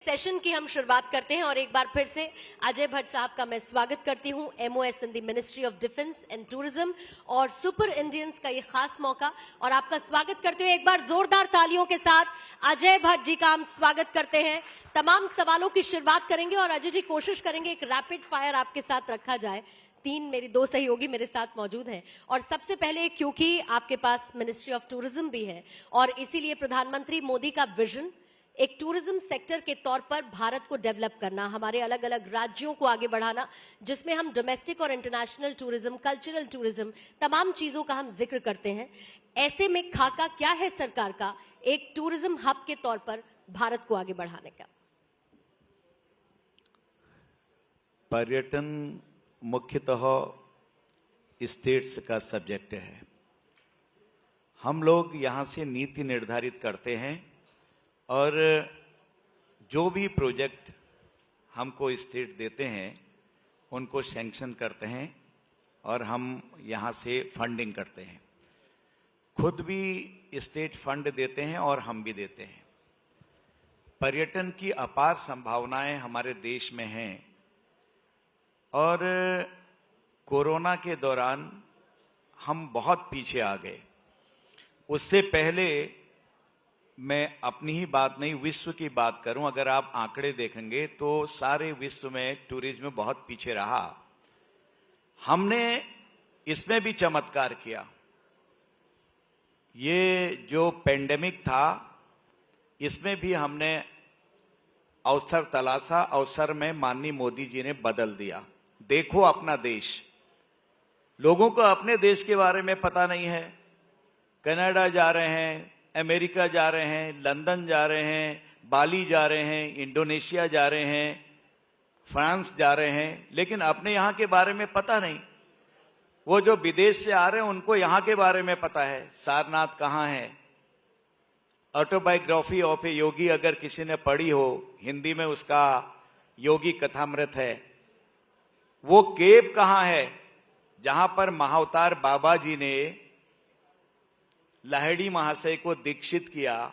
Session की हम शुरुआत करते हैं और एक बार फिर से अजय भट्ट साहब का मैं स्वागत करती हूं MOS in the ministry of defence and tourism और सुपर इंडियंस का ये खास मौका और आपका स्वागत करते हुए एक बार जोरदार तालियों के साथ अजय भट्ट जी का हम स्वागत करते हैं। तमाम सवालों की शुरुआत करेंगे और अजय जी कोशिश करेंगे एक रैपिड फायर आपके साथ रखा जाए। मेरी दो सहयोगी मेरे साथ मौजूद हैं और सबसे पहले क्योंकि आपके पास मिनिस्ट्री ऑफ टूरिज्म भी है और इसीलिए प्रधानमंत्री मोदी का विजन एक टूरिज्म सेक्टर के तौर पर भारत को डेवलप करना, हमारे अलग अलग राज्यों को आगे बढ़ाना, जिसमें हम डोमेस्टिक और इंटरनेशनल टूरिज्म, कल्चरल टूरिज्म, तमाम चीजों का हम जिक्र करते हैं। ऐसे में खाका क्या है सरकार का एक टूरिज्म हब के तौर पर भारत को आगे बढ़ाने का? पर्यटन मुख्यतः स्टेट्स का सब्जेक्ट है। हम लोग यहाँ से नीति निर्धारित करते हैं और जो भी प्रोजेक्ट हमको स्टेट देते हैं उनको सैंक्शन करते हैं और हम यहाँ से फंडिंग करते हैं। खुद भी स्टेट फंड देते हैं और हम भी देते हैं। पर्यटन की अपार संभावनाएं हमारे देश में हैं और कोरोना के दौरान हम बहुत पीछे आ गए। उससे पहले मैं अपनी ही बात नहीं, विश्व की बात करूं, अगर आप आंकड़े देखेंगे तो सारे विश्व में टूरिज्म बहुत पीछे रहा। हमने इसमें भी चमत्कार किया। ये जो पेंडेमिक था इसमें भी हमने अवसर तलाशा, अवसर में माननीय मोदी जी ने बदल दिया। देखो अपना देश, लोगों को अपने देश के बारे में पता नहीं है। कनाडा जा रहे हैं, अमेरिका जा रहे हैं, लंदन जा रहे हैं, बाली जा रहे हैं, इंडोनेशिया जा रहे हैं, फ्रांस जा रहे हैं, लेकिन अपने यहाँ के बारे में पता नहीं। वो जो विदेश से आ रहे हैं उनको यहाँ के बारे में पता है। सारनाथ कहाँ है? ऑटोबायोग्राफी ऑफ ए योगी अगर किसी ने पढ़ी हो, हिंदी में उसका योगी कथामृत है। वो केव कहाँ है जहां पर महाअवतार बाबा जी ने लाहिड़ी महाशय को दीक्षित किया,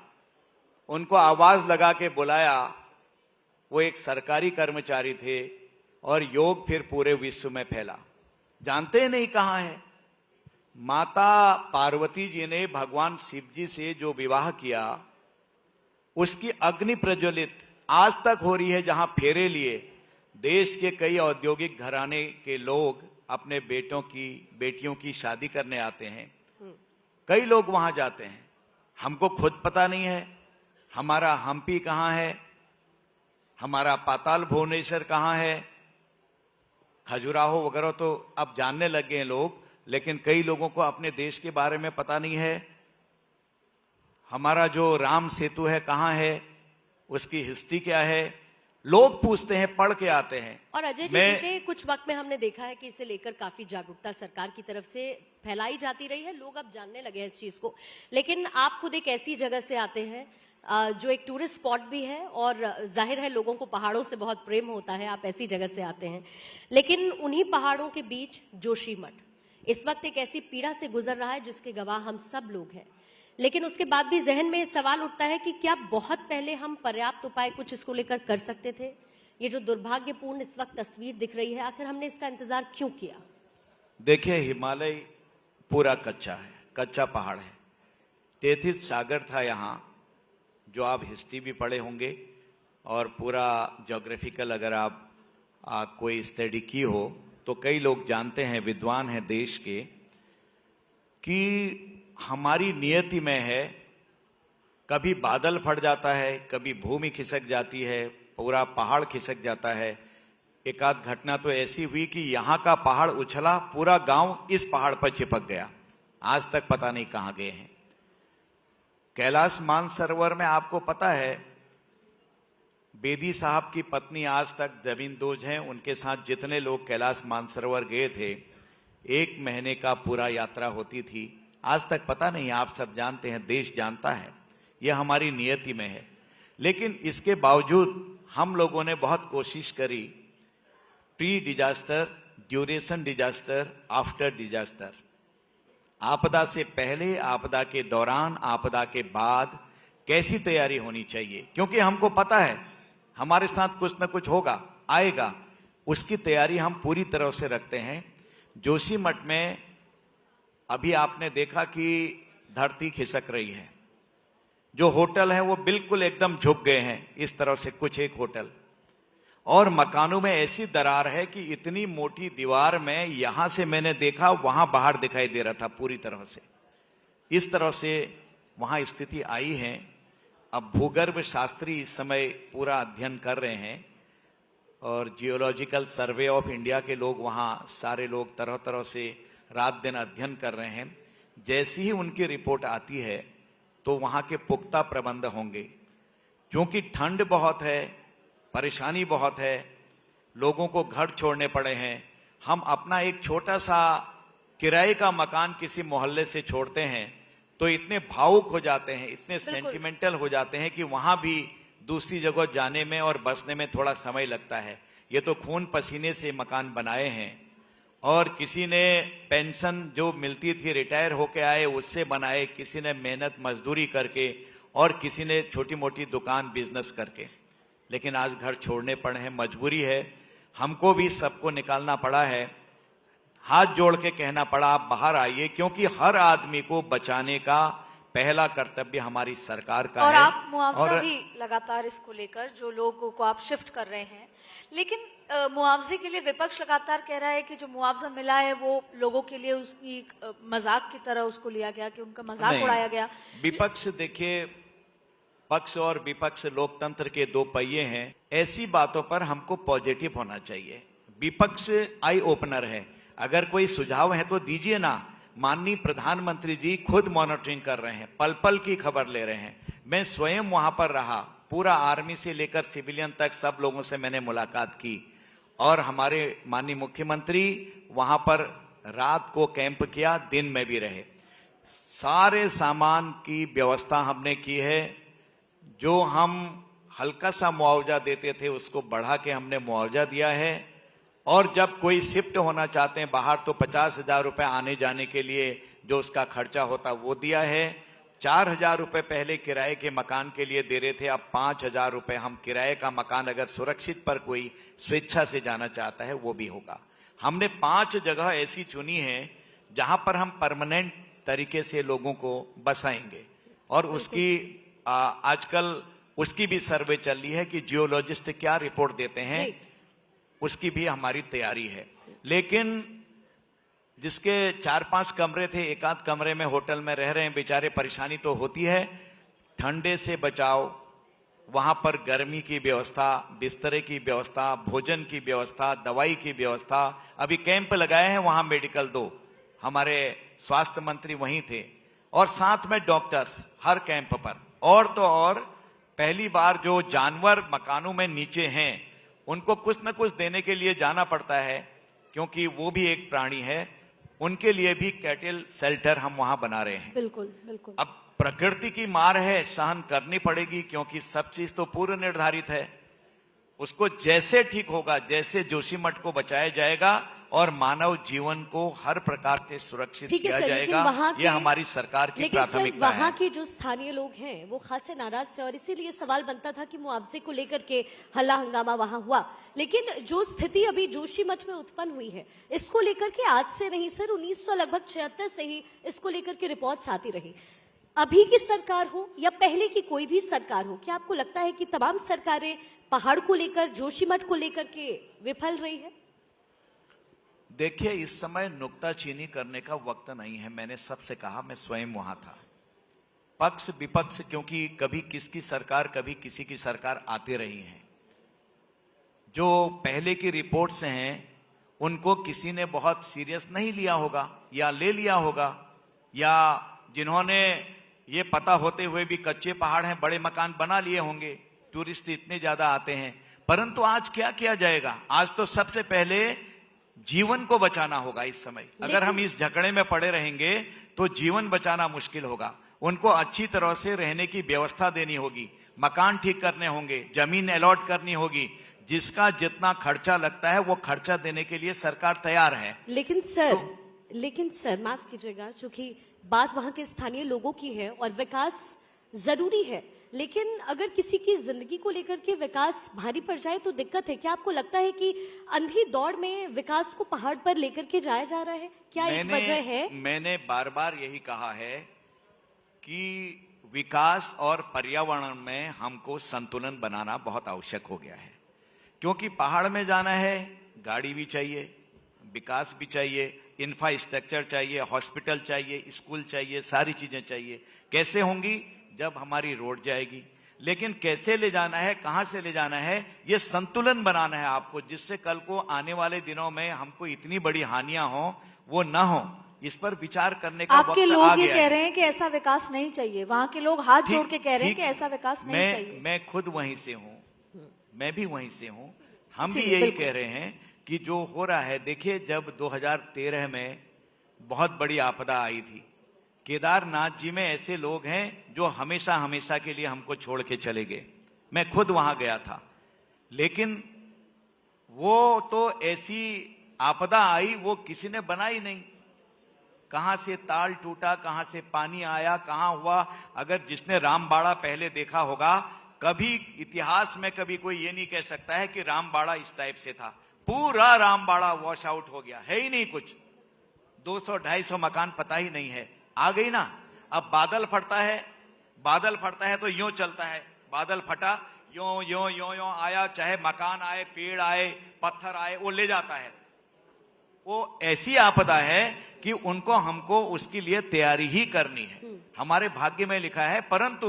उनको आवाज लगा के बुलाया। वो एक सरकारी कर्मचारी थे और योग फिर पूरे विश्व में फैला। जानते नहीं कहां है। माता पार्वती जी ने भगवान शिव जी से जो विवाह किया उसकी अग्नि प्रज्वलित आज तक हो रही है। जहां फेरे लिए देश के कई औद्योगिक घराने के लोग अपने बेटियों की शादी करने आते हैं। कई लोग वहां जाते हैं। हमको खुद पता नहीं है हमारा हम्पी कहां है, हमारा पाताल भुवनेश्वर कहां है, खजुराहो वगैरह तो अब जानने लग गए हैं लोग, लेकिन कई लोगों को अपने देश के बारे में पता नहीं है। हमारा जो राम सेतु है कहां है, उसकी हिस्ट्री क्या है, लोग पूछते हैं, पढ़ के आते हैं। और अजय जी बीते कुछ वक्त में हमने देखा है कि इसे लेकर काफी जागरूकता सरकार की तरफ से फैलाई जाती रही है। लोग अब जानने लगे हैं इस चीज को। लेकिन आप खुद एक ऐसी जगह से आते हैं जो एक टूरिस्ट स्पॉट भी है और जाहिर है लोगों को पहाड़ों से बहुत प्रेम होता है। आप ऐसी जगह से आते हैं, लेकिन उन्हीं पहाड़ों के बीच जोशीमठ इस वक्त एक ऐसी पीड़ा से गुजर रहा है जिसके गवाह हम सब लोग हैं। लेकिन उसके बाद भी जहन में सवाल उठता है कि क्या बहुत पहले हम पर्याप्त उपाय कुछ इसको लेकर कर सकते थे? ये जो दुर्भाग्यपूर्ण इस वक्त तस्वीर दिख रही है, आखिर हमने इसका इंतजार क्यों किया? देखिए, हिमालय पूरा कच्चा है, कच्चा पहाड़ है। 33 सागर था यहाँ, जो आप हिस्ट्री भी पढ़े होंगे और पूरा ज्योग्राफिकल अगर आप कोई स्टडी की हो तो कई लोग जानते हैं, विद्वान हैं देश के, कि हमारी नियति में है कभी बादल फट जाता है, कभी भूमि खिसक जाती है, पूरा पहाड़ खिसक जाता है। एक आध घटना तो ऐसी हुई कि यहाँ का पहाड़ उछला, पूरा गांव इस पहाड़ पर चिपक गया। आज तक पता नहीं कहां गए हैं। कैलाश मानसरोवर में आपको पता है, बेदी साहब की पत्नी आज तक जमींदोज हैं। उनके साथ जितने लोग कैलाश मानसरोवर गए थे, 1 महीने का पूरा यात्रा होती थी। आज तक पता नहीं। आप सब जानते हैं, देश जानता है, यह हमारी नियति में है। लेकिन इसके बावजूद हम लोगों ने बहुत कोशिश करी। Pre disaster, duration disaster, after disaster, आपदा से पहले, आपदा के दौरान, आपदा के बाद कैसी तैयारी होनी चाहिए। क्योंकि हमको पता है हमारे साथ कुछ न कुछ होगा, आएगा, उसकी तैयारी हम पूरी तरह से रखते हैं। जोशीमठ में अभी आपने देखा कि धरती खिसक रही है, जो होटल है वो बिल्कुल एकदम झुक गए हैं, इस तरह से कुछ एक होटल, और मकानों में ऐसी दरार है कि इतनी मोटी दीवार में यहां से मैंने देखा वहां बाहर दिखाई दे रहा था पूरी तरह से। इस तरह से वहां स्थिति आई है। अब भूगर्भ शास्त्री इस समय पूरा अध्ययन कर रहे हैं और जियोलॉजिकल सर्वे ऑफ इंडिया के लोग वहां सारे लोग तरह तरह से रात दिन अध्ययन कर रहे हैं। जैसी ही उनकी रिपोर्ट आती है तो वहां के पुख्ता प्रबंध होंगे, क्योंकि ठंड बहुत है, परेशानी बहुत है, लोगों को घर छोड़ने पड़े हैं। हम अपना एक छोटा सा किराए का मकान किसी मोहल्ले से छोड़ते हैं तो इतने भावुक हो जाते हैं, इतने सेंटिमेंटल हो जाते हैं कि वहां भी दूसरी जगह जाने में और बसने में थोड़ा समय लगता है। ये तो खून पसीने से मकान बनाए हैं, और किसी ने पेंशन जो मिलती थी रिटायर होके आए उससे बनाए, किसी ने मेहनत मजदूरी करके, और किसी ने छोटी मोटी दुकान बिजनेस करके। लेकिन आज घर छोड़ने पड़े हैं, मजबूरी है, हमको भी सबको निकालना पड़ा है। हाथ जोड़ के कहना पड़ा आप बाहर आइए, क्योंकि हर आदमी को बचाने का पहला कर्तव्य हमारी सरकार का और है। आप मुआवजा और भी लगातार इसको लेकर जो लोगों को आप शिफ्ट कर रहे हैं, लेकिन मुआवजे के लिए विपक्ष लगातार कह रहा है कि जो मुआवजा मिला है वो लोगों के लिए उसकी मजाक की तरह उसको लिया गया, कि उनका मजाक उड़ाया गया। विपक्ष देखिए, पक्ष और विपक्ष लोकतंत्र के दो पहिए हैं। ऐसी बातों पर हमको पॉजिटिव होना चाहिए। विपक्ष आई ओपनर है, अगर कोई सुझाव है तो दीजिए ना। माननीय प्रधानमंत्री जी खुद मॉनिटरिंग कर रहे हैं, पल पल की खबर ले रहे हैं। मैं स्वयं वहां पर रहा, पूरा आर्मी से लेकर सिविलियन तक सब लोगों से मैंने मुलाकात की, और हमारे माननीय मुख्यमंत्री वहां पर रात को कैंप किया, दिन में भी रहे। सारे सामान की व्यवस्था हमने की है। जो हम हल्का सा मुआवजा देते थे उसको बढ़ा के हमने मुआवजा दिया है, और जब कोई शिफ्ट होना चाहते हैं बाहर तो 50,000 रुपए आने जाने के लिए जो उसका खर्चा होता वो दिया है। 4,000 रुपए पहले किराए के मकान के लिए दे रहे थे, अब 5,000 रुपए हम किराए का मकान अगर सुरक्षित पर कोई स्वेच्छा से जाना चाहता है वो भी होगा। हमने 5 जगह ऐसी चुनी है जहां पर हम परमानेंट तरीके से लोगों को बसाएंगे, और उसकी आजकल उसकी भी सर्वे चल रही है कि जियोलॉजिस्ट क्या रिपोर्ट देते हैं, उसकी भी हमारी तैयारी है। लेकिन जिसके 4-5 कमरे थे, एक आध कमरे में होटल में रह रहे हैं बेचारे, परेशानी तो होती है। ठंडे से बचाव, वहां पर गर्मी की व्यवस्था, बिस्तरे की व्यवस्था, भोजन की व्यवस्था, दवाई की व्यवस्था। अभी कैंप लगाए हैं वहां मेडिकल 2, हमारे स्वास्थ्य मंत्री वहीं थे, और साथ में डॉक्टर्स हर कैंप पर। और तो और पहली बार जो जानवर मकानों में नीचे हैं उनको कुछ न कुछ देने के लिए जाना पड़ता है, क्योंकि वो भी एक प्राणी है। उनके लिए भी कैटल शेल्टर हम वहां बना रहे हैं। बिल्कुल बिल्कुल। अब प्रकृति की मार है, सहन करनी पड़ेगी, क्योंकि सब चीज तो पूर्व निर्धारित है। उसको जैसे ठीक होगा, जैसे जोशीमठ को बचाया जाएगा और मानव जीवन को हर प्रकार से सुरक्षित किया जाएगा, यह हमारी सरकार की प्राथमिकता है। वहाँ के जो स्थानीय लोग हैं वो खासे नाराज थे, और इसीलिए सवाल बनता था कि मुआवजे को लेकर के हल्ला हंगामा वहां हुआ। लेकिन जो स्थिति अभी जोशीमठ में उत्पन्न हुई है, इसको लेकर के आज से नहीं सर, 1976 से ही इसको लेकर के रिपोर्ट्स आती रही। अभी की सरकार हो या पहले की कोई भी सरकार हो, क्या आपको लगता है कि तमाम सरकारें पहाड़ को लेकर, जोशीमठ को लेकर के विफल रही है? देखिए, इस समय नुक्ताचीनी करने का वक्त नहीं है। मैंने सबसे कहा, मैं स्वयं वहां था। पक्ष विपक्ष, क्योंकि कभी किसकी सरकार कभी किसी की सरकार आती रही है। जो पहले की रिपोर्ट्स हैं उनको किसी ने बहुत सीरियस नहीं लिया होगा, या ले लिया होगा, या जिन्होंने ये पता होते हुए भी कच्चे पहाड़ हैं बड़े मकान बना लिए होंगे। टूरिस्ट इतने ज्यादा आते हैं, परंतु आज क्या किया जाएगा? आज तो सबसे पहले जीवन को बचाना होगा। इस समय अगर हम इस झगड़े में पड़े रहेंगे तो जीवन बचाना मुश्किल होगा। उनको अच्छी तरह से रहने की व्यवस्था देनी होगी, मकान ठीक करने होंगे, जमीन अलॉट करनी होगी। जिसका जितना खर्चा लगता है वो खर्चा देने के लिए सरकार तैयार है। लेकिन सर माफ कीजिएगा, चूंकि बात वहां के स्थानीय लोगों की है और विकास जरूरी है, लेकिन अगर किसी की जिंदगी को लेकर के विकास भारी पड़ जाए तो दिक्कत है। क्या आपको लगता है कि अंधी दौड़ में विकास को पहाड़ पर लेकर के जाया जा रहा है? क्या एक वजह है? मैंने बार बार यही कहा है कि विकास और पर्यावरण में हमको संतुलन बनाना बहुत आवश्यक हो गया है, क्योंकि पहाड़ में जाना है, गाड़ी भी चाहिए, विकास भी चाहिए, इंफ्रास्ट्रक्चर चाहिए, हॉस्पिटल चाहिए, स्कूल चाहिए, सारी चीजें चाहिए। कैसे होंगी? जब हमारी रोड जाएगी। लेकिन कैसे ले जाना है, कहां से ले जाना है, ये संतुलन बनाना है आपको, जिससे कल को आने वाले दिनों में हमको इतनी बड़ी हानियां हो वो ना हो। इस पर विचार करने का वक्त आ आपके गया लोग ये कह रहे हैं कि ऐसा विकास नहीं चाहिए, वहां के लोग हाथ जोड़ के कह रहे हैं कि ऐसा विकास नहीं चाहिए। मैं खुद वहीं से हूं, मैं भी वहीं से हूं। हम भी इसीलिए यही बिल्कुल। कह रहे हैं कि जो हो रहा है, देखिए जब 2013 में बहुत बड़ी आपदा आई थी, केदारनाथ जी में ऐसे लोग हैं जो हमेशा हमेशा के लिए हमको छोड़ के चले गए। मैं खुद वहां गया था, लेकिन वो तो ऐसी आपदा आई वो किसी ने बनाई नहीं। कहां से ताल टूटा, कहां से पानी आया, कहां हुआ। अगर जिसने रामबाड़ा पहले देखा होगा, कभी इतिहास में कभी कोई ये नहीं कह सकता है कि रामबाड़ा इस टाइप से था। पूरा रामबाड़ा वॉश आउट हो गया, है ही नहीं कुछ। 200-250 मकान पता ही नहीं है। आ गई ना। अब बादल फटता है, बादल फटता है तो यूं चलता है, बादल फटा, यों यों यों यों आया, चाहे मकान आए, पेड़ आए, पत्थर आए, वो ले जाता है। वो ऐसी आपदा है कि उनको हमको उसके लिए तैयारी ही करनी है। हमारे भाग्य में लिखा है, परंतु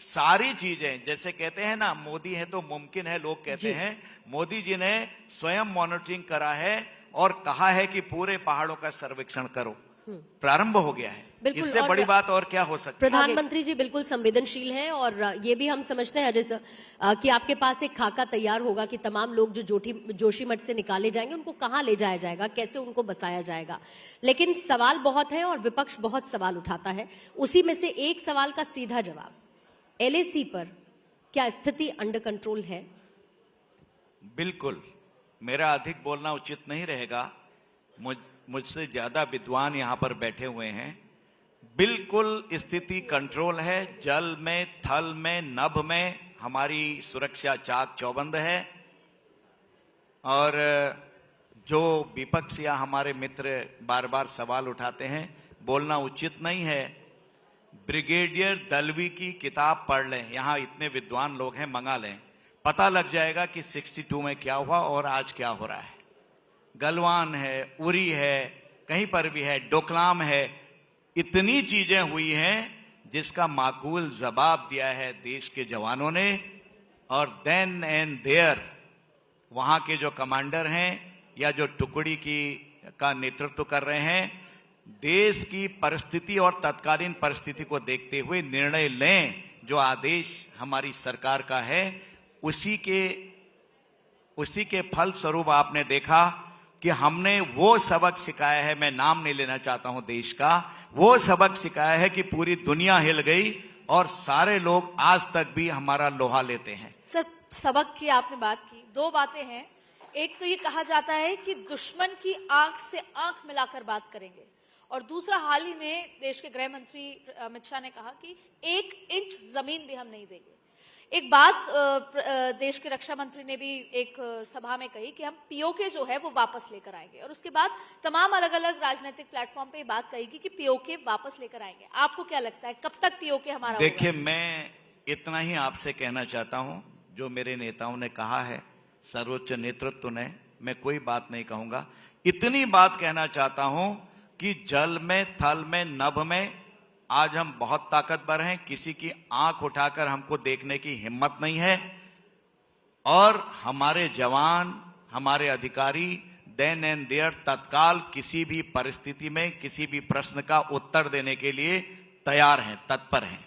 सारी चीजें, जैसे कहते हैं ना, मोदी है तो मुमकिन है, लोग कहते हैं। मोदी जी ने स्वयं मॉनिटरिंग करा है और कहा है कि पूरे पहाड़ों का सर्वेक्षण करो। प्रारंभ हो गया है। बिल्कुल। इससे और बड़ी बात और क्या हो सकती है? प्रधानमंत्री जी बिल्कुल संवेदनशील हैं और ये भी हम समझते हैं अजय सर कि आपके पास एक खाका तैयार होगा कि तमाम लोग जो जोशीमठ से निकाले जाएंगे उनको कहां ले जाया जाएगा, कैसे उनको बसाया जाएगा। लेकिन सवाल बहुत है और विपक्ष बहुत सवाल उठाता है। उसी में से एक सवाल का सीधा जवाब, एलएसी पर क्या स्थिति अंडर कंट्रोल है? बिल्कुल। मेरा अधिक बोलना उचित नहीं रहेगा, मुझसे ज्यादा विद्वान यहां पर बैठे हुए हैं। बिल्कुल स्थिति कंट्रोल है। जल में, थल में, नभ में हमारी सुरक्षा चाक चौबंद है। और जो विपक्ष या हमारे मित्र बार बार सवाल उठाते हैं, बोलना उचित नहीं है। ब्रिगेडियर दलवी की किताब पढ़ लें, यहां इतने विद्वान लोग हैं, मंगा लें, पता लग जाएगा कि 62 में क्या हुआ और आज क्या हो रहा है। गलवान है, उरी है, कहीं पर भी है, डोकलाम है, इतनी चीजें हुई हैं जिसका माकूल जवाब दिया है देश के जवानों ने। और देन एंड देयर वहां के जो कमांडर हैं या जो टुकड़ी का नेतृत्व कर रहे हैं, देश की परिस्थिति और तत्कालीन परिस्थिति को देखते हुए निर्णय लें। जो आदेश हमारी सरकार का है, उसी के फल स्वरूप आपने देखा कि हमने वो सबक सिखाया है, मैं नाम नहीं लेना चाहता हूं देश का, वो सबक सिखाया है कि पूरी दुनिया हिल गई और सारे लोग आज तक भी हमारा लोहा लेते हैं। सर, सबक की आपने बात की, दो बातें हैं। एक तो ये कहा जाता है कि दुश्मन की आंख से आंख मिलाकर बात करेंगे, और दूसरा, हाल ही में देश के गृह मंत्री अमित शाह ने कहा कि 1 इंच जमीन भी हम नहीं देंगे। एक बात देश के रक्षा मंत्री ने भी एक सभा में कही कि हम पीओके जो है वो वापस लेकर आएंगे, और उसके बाद तमाम अलग अलग राजनीतिक प्लेटफॉर्म पे बात कही कि पीओके वापस लेकर आएंगे। आपको क्या लगता है कब तक पीओके हमारा होगा? देखिए, मैं इतना ही आपसे कहना चाहता हूं, जो मेरे नेताओं ने कहा है, सर्वोच्च नेतृत्व ने, मैं कोई बात नहीं कहूंगा। इतनी बात कहना चाहता हूं कि जल में, थल में, नभ में आज हम बहुत ताकतवर हैं। किसी की आंख उठाकर हमको देखने की हिम्मत नहीं है। और हमारे जवान, हमारे अधिकारी देन एंड देयर तत्काल किसी भी परिस्थिति में किसी भी प्रश्न का उत्तर देने के लिए तैयार हैं, तत्पर हैं।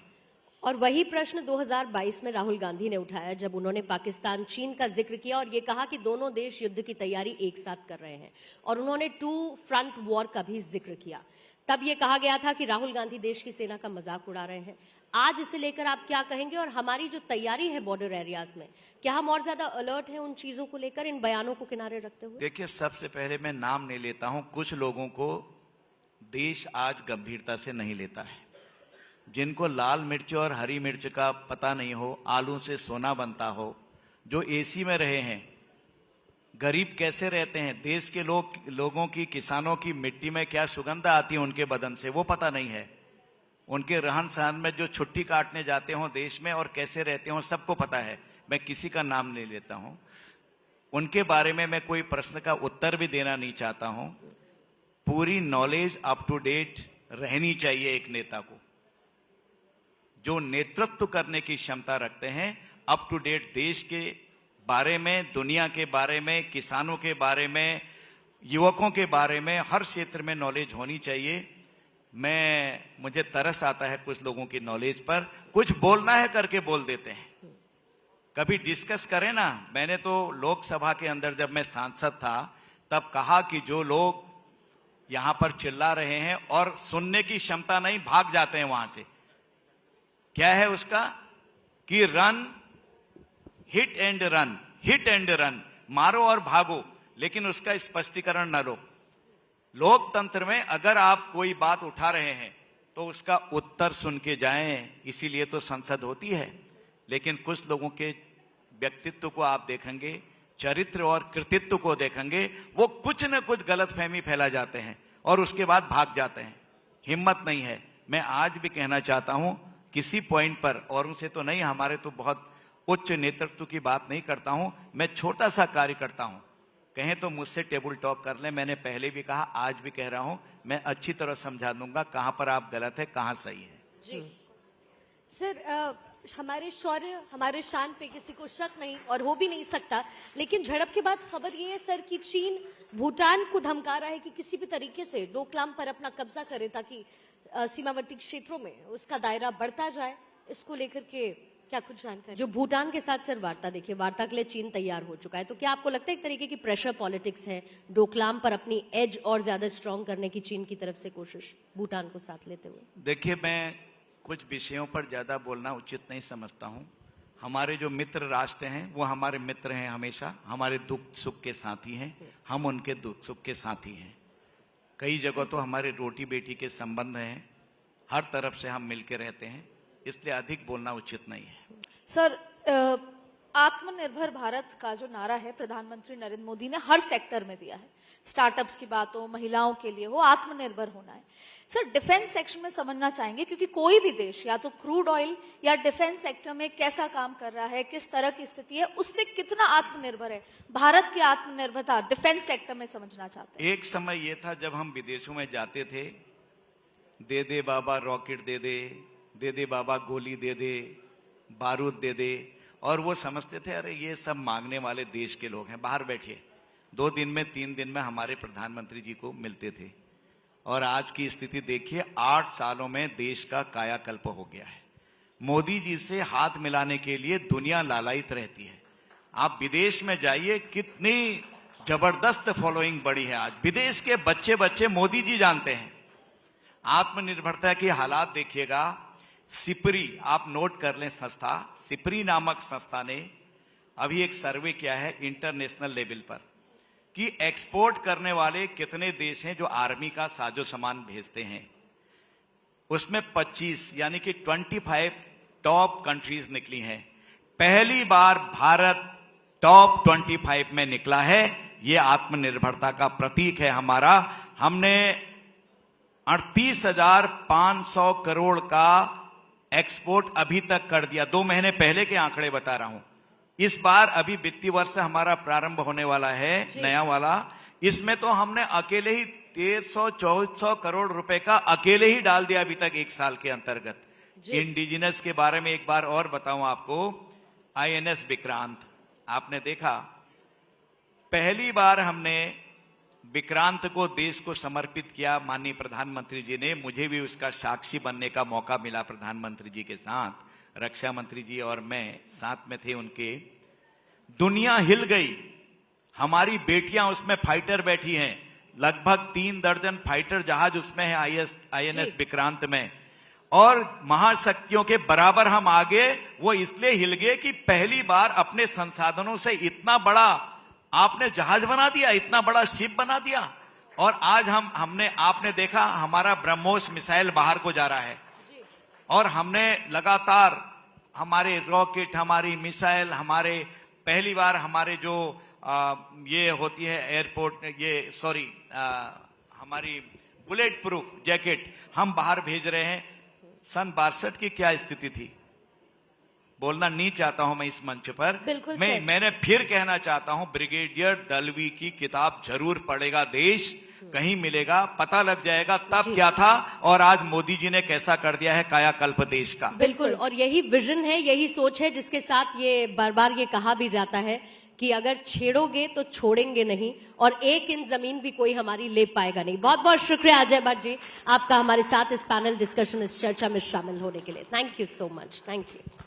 और वही प्रश्न 2022 में राहुल गांधी ने उठाया, जब उन्होंने पाकिस्तान, चीन का जिक्र किया और ये कहा कि दोनों देश युद्ध की तैयारी एक साथ कर रहे हैं, और उन्होंने 2 फ्रंट वॉर का भी जिक्र किया। तब ये कहा गया था कि राहुल गांधी देश की सेना का मजाक उड़ा रहे हैं। आज इसे लेकर आप क्या कहेंगे? और हमारी जो तैयारी है बॉर्डर एरियाज में, क्या हम और ज्यादा अलर्ट हैं उन चीजों को लेकर, इन बयानों को किनारे रखते हुए? देखिए, सबसे पहले मैं नाम नहीं लेता हूं, कुछ लोगों को देश आज गंभीरता से नहीं लेता है। जिनको लाल मिर्च और हरी मिर्च का पता नहीं हो, आलू से सोना बनता हो, जो एसी में रहे हैं, गरीब कैसे रहते हैं, देश के लोगों की, किसानों की मिट्टी में क्या सुगंध आती है उनके बदन से, वो पता नहीं है। उनके रहन सहन में जो छुट्टी काटने जाते हो देश में और कैसे रहते हो सबको पता है। मैं किसी का नाम नहीं लेता हूं, उनके बारे में मैं कोई प्रश्न का उत्तर भी देना नहीं चाहता हूं। पूरी नॉलेज अप टू डेट रहनी चाहिए एक नेता को, जो नेतृत्व करने की क्षमता रखते हैं। अप टू डेट देश के बारे में, दुनिया के बारे में, किसानों के बारे में, युवकों के बारे में, हर क्षेत्र में नॉलेज होनी चाहिए। मुझे तरस आता है कुछ लोगों की नॉलेज पर, कुछ बोलना है करके बोल देते हैं। कभी डिस्कस करें ना। मैंने तो लोकसभा के अंदर जब मैं सांसद था तब कहा कि जो लोग यहां पर चिल्ला रहे हैं और सुनने की क्षमता नहीं, भाग जाते हैं वहां से, क्या है उसका कि run, hit and run, hit and run, मारो और भागो, लेकिन उसका स्पष्टीकरण न लो। लोकतंत्र में अगर आप कोई बात उठा रहे हैं तो उसका उत्तर सुन के जाएं, इसीलिए तो संसद होती है। लेकिन कुछ लोगों के व्यक्तित्व को आप देखेंगे, चरित्र और कृतित्व को देखेंगे, वो कुछ न कुछ गलतफहमी फैला जाते हैं और उसके बाद भाग जाते हैं। हिम्मत नहीं है। मैं आज भी कहना चाहता हूं, किसी पॉइंट पर, औरों से तो नहीं, हमारे तो बहुत उच्च नेतृत्व की बात नहीं करता हूं, मैं छोटा सा कार्य करता हूं। कहें तो मुझसे टेबल टॉक कर लें, मैंने पहले भी कहा, आज भी कह रहा हूं, मैं अच्छी तरह समझा दूंगा कहां पर आप गलत है, कहां सही है। जी सर, हमारे शौर्य, हमारे शान पे किसी को शक नहीं और हो भी नहीं सकता। लेकिन झड़प के बाद खबर ये है सर कि चीन भूटान को धमका रहा है कि किसी भी तरीके से डोकलाम पर अपना कब्जा करे, ताकि सीमावर्ती क्षेत्रों में उसका दायरा बढ़ता जाए। इसको लेकर के क्या कुछ जानकारी? जो भूटान के साथ सर वार्ता, देखिए वार्ता के लिए चीन तैयार हो चुका है, तो क्या आपको लगता है एक तरीके की प्रेशर पॉलिटिक्स है, डोकलाम पर अपनी एज और ज्यादा स्ट्रांग करने की चीन की तरफ से कोशिश, भूटान को साथ लेते हुए? देखिए, मैं कुछ विषयों पर ज्यादा बोलना उचित नहीं समझता हूं। हमारे जो मित्र राष्ट्र हैं वो हमारे मित्र हैं, हमेशा हमारे दुख सुख के साथी हैं, हम उनके दुख सुख के साथी हैं। कई जगह तो हमारे रोटी बेटी के संबंध हैं, हर तरफ से हम मिलकर रहते हैं, इसलिए अधिक बोलना उचित नहीं है। सर, आत्मनिर्भर भारत का जो नारा है प्रधानमंत्री नरेंद्र मोदी ने हर सेक्टर में दिया है, स्टार्टअप्स की बात हो, महिलाओं के लिए हो, आत्मनिर्भर होना है। सर, डिफेंस सेक्टर में समझना चाहेंगे, क्योंकि कोई भी देश या तो क्रूड ऑयल या डिफेंस सेक्टर में कैसा काम कर रहा है, किस तरह की स्थिति है, उससे कितना आत्मनिर्भर है भारत की आत्मनिर्भरता डिफेंस सेक्टर में समझना चाहते हैं। एक समय ये था जब हम विदेशों में जाते थे, दे दे बाबा रॉकेट दे दे बाबा गोली दे दे, बारूद दे दे, और वो समझते थे अरे ये सब मांगने वाले देश के लोग हैं, बाहर बैठिए। 2 दिन में 3 दिन में हमारे प्रधानमंत्री जी को मिलते थे। और आज की स्थिति देखिए, 8 सालों में देश का कायाकल्प हो गया है। मोदी जी से हाथ मिलाने के लिए दुनिया लालायित रहती है। आप विदेश में जाइए, कितनी जबरदस्त फॉलोइंग बढ़ी है। आज विदेश के बच्चे बच्चे मोदी जी जानते हैं। आत्मनिर्भरता के हालात देखिएगा। सिपरी, आप नोट कर लें संस्था, सिपरी नामक संस्था ने अभी एक सर्वे किया है इंटरनेशनल लेवल पर कि एक्सपोर्ट करने वाले कितने देश हैं जो आर्मी का साजो सामान भेजते हैं। उसमें 25 यानी कि 25 टॉप कंट्रीज निकली हैं। पहली बार भारत टॉप 25 में निकला है। यह आत्मनिर्भरता का प्रतीक है हमारा। हमने 38,500 करोड़ का एक्सपोर्ट अभी तक कर दिया। 2 महीने पहले के आंकड़े बता रहा हूं। इस बार अभी वित्तीय वर्ष हमारा प्रारंभ होने वाला है, नया वाला। इसमें तो हमने अकेले ही 1300-1400 करोड़ रुपए का अकेले ही डाल दिया अभी तक 1 साल के अंतर्गत। इंडिजिनस के बारे में एक बार और बताऊं आपको, INS विक्रांत आपने देखा, पहली बार हमने विक्रांत को देश को समर्पित किया माननीय प्रधानमंत्री जी ने। मुझे भी उसका साक्षी बनने का मौका मिला प्रधानमंत्री जी के साथ। रक्षा मंत्री जी और मैं साथ में थे उनके। दुनिया हिल गई। हमारी बेटियां उसमें फाइटर बैठी हैं। लगभग 3 दर्जन फाइटर जहाज उसमें है INS विक्रांत में। और महाशक्तियों के बराबर हम आगे। वो इसलिए हिल गए कि पहली बार अपने संसाधनों से इतना बड़ा आपने जहाज बना दिया, इतना बड़ा शिप बना दिया। और आज आपने देखा हमारा ब्रह्मोस मिसाइल बाहर को जा रहा है। और हमने लगातार हमारे रॉकेट, हमारी मिसाइल, हमारे पहली बार हमारे जो ये होती है एयरपोर्ट, ये सॉरी हमारी बुलेट प्रूफ जैकेट हम बाहर भेज रहे हैं। सन 62 की क्या स्थिति थी, बोलना नहीं चाहता हूं मैं इस मंच पर। बिल्कुल मैंने फिर कहना चाहता हूं, ब्रिगेडियर दलवी की किताब जरूर पढ़ेगा देश, कहीं मिलेगा, पता लग जाएगा तब क्या था और आज मोदी जी ने कैसा कर दिया है कायाकल्प देश का। बिल्कुल, और यही विजन है, यही सोच है जिसके साथ ये बार बार ये कहा भी जाता है कि अगर छेड़ोगे तो छोड़ेंगे नहीं, और एक इंच जमीन भी कोई हमारी ले पाएगा नहीं। बहुत बहुत शुक्रिया अजय भट्ट जी आपका हमारे साथ इस पैनल डिस्कशन, इस चर्चा में शामिल होने के लिए। Thank you so much. Thank you.